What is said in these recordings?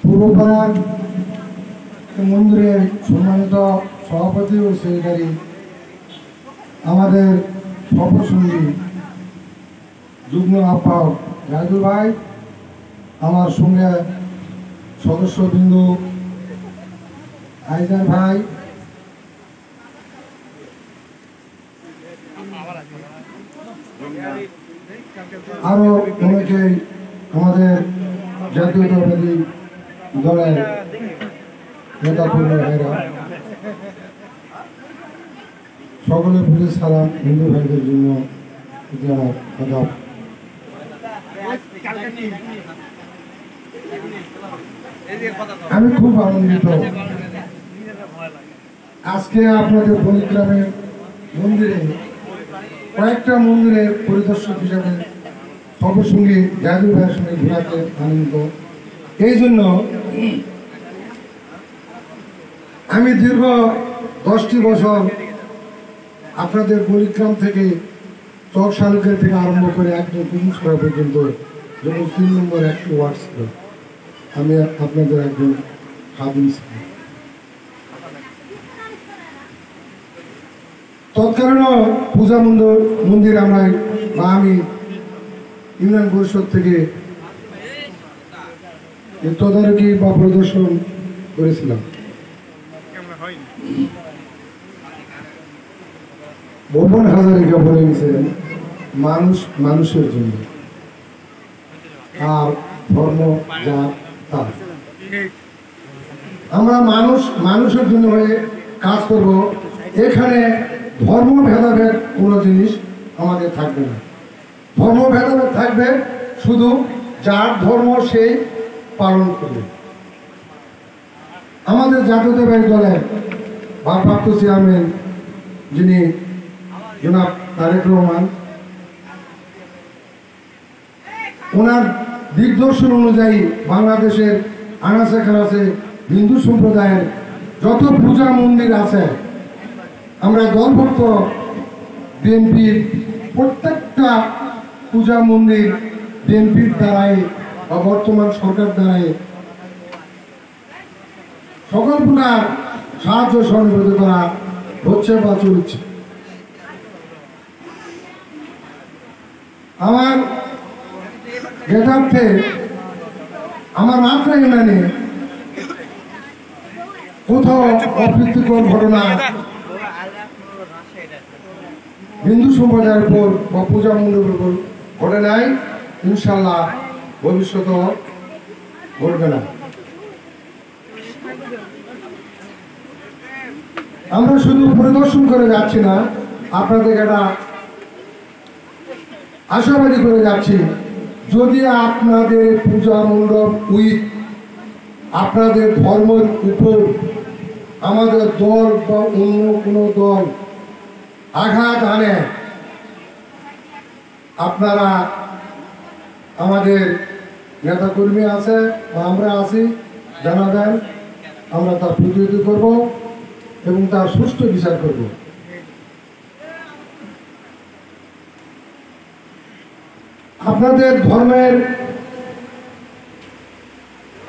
পূর্বপাড়ার মন্দিরের সম্মানিত সভাপতি ও সেক্রেটারি আমাদের সহসঙ্গী যুগ্ম আহ্বায়ক রাজু ভাই, আমার সঙ্গে সদস্যবৃন্দ আইজার ভাই, আরো অনেকেই আমাদের জাতীয়তাবাদী দলের নেতা কর্মী ভাইরা, সকলের প্রতি সালাম। হিন্দু ভাইদের জন্য আমার আদাব। আমি খুব আনন্দিত আজকে আপনাদের বলিগ্রামের মন্দিরে কয়েকটা মন্দিরের পরিদর্শক হিসাবে সর্বসঙ্গী জাদু ভাইয়ের সঙ্গে ঘোরাতে আনন্দিত। এই জন্য আমি দীর্ঘ 10টি বছর আপনাদের বলিগ্রাম থেকে চক শালুকের থেকে আরম্ভ করে একদম কুমুসরা পর্যন্ত যখন 3 নম্বর একটি ওয়ার্ড ছিল, আমি আপনাদের একজন খাদিম ছিলাম। তৎকালীন পূজা মন্দির আমরা বা আমি ইউনিয়ন পরিষদ থেকে তদারকি বা প্রদর্শন করেছিলাম। ভুবন হাজারিকা বলে গেছেন, মানুষ মানুষের জন্য, আর ধর্ম জাত তার। আমরা মানুষ মানুষের জন্য হয়ে কাজ করব। এখানে ধর্ম ভেদাভেদ কোনো জিনিস আমাদের থাকবে না। ধর্ম ভেদাভেদ থাকবে শুধু যার ধর্ম সেই পালন করবে। আমাদের জাতীয়তাবাদী দলের ভারপ্রাপ্ত চেয়ারম্যান যিনি জনাব তারেক রহমান, ওনার দিগদর্শন অনুযায়ী বাংলাদেশের আনাচে কানাচে হিন্দু সম্প্রদায়ের যত পূজা মন্দির আছে, আমরা দলভুক্ত বিএনপির প্রত্যেকটা পূজা মন্দির বিএনপির দ্বারাই বা বর্তমান সরকার দ্বারাই সকল প্রকার সাহায্য সহযোগিতা করা হচ্ছে বা চলছে। আমার গেটার্থে আমার মাত্র ইউনিয়নে কোথাও অপ্রীতিকর ঘটনা হিন্দু সম্প্রদায়ের উপর বা পূজা মন্দিরের উপর ঘটে নাই। ইনশাল্লাহ ভবিষ্যতে ঘটবে না। আমরা শুধু পরিদর্শন করে যাচ্ছি না, আপনাদের একটা আশাবাদী করে যাচ্ছি। যদি আপনাদের পূজা মণ্ডপ আপনাদের ধর্মের উপর আমাদের দল বা অন্য কোনো দল আঘাত আনে, আপনারা আমাদের নেতাকর্মী আছে বা আমরা আছি, জানাবেন। আমরা তার প্রতিরোধ করব এবং তার সুষ্ঠু বিচার করব। আপনাদের ধর্মের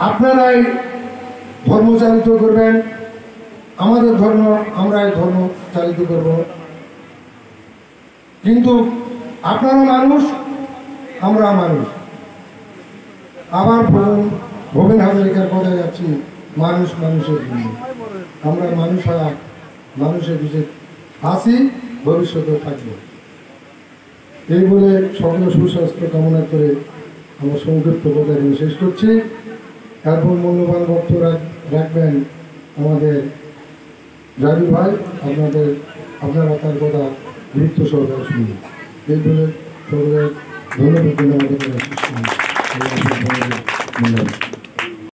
আপনারাই ধর্ম চালিত করবেন, আমাদের ধর্ম আমরাই ধর্ম চালিত করব। কিন্তু আপনারা মানুষ, আমরা মানুষ। আবার ভুবন হাজারিকার কথায় যাচ্ছি, মানুষ মানুষের জন্য। আমরা মানুষ আর মানুষের বিশেষ আছি, ভবিষ্যতেও থাকবো। এই বলে সকল সুস্বাস্থ্য কামনা করে আমার সংক্ষিপ্ত কথা শেষ করছি। এরপর মূল্যবান বক্তব্য রাখবেন আমাদের জাদু ভাই। আপনারা তার কথা গুরুত্ব সহকারে শুনবেন। এই বলে সকলের ধন্যবাদ।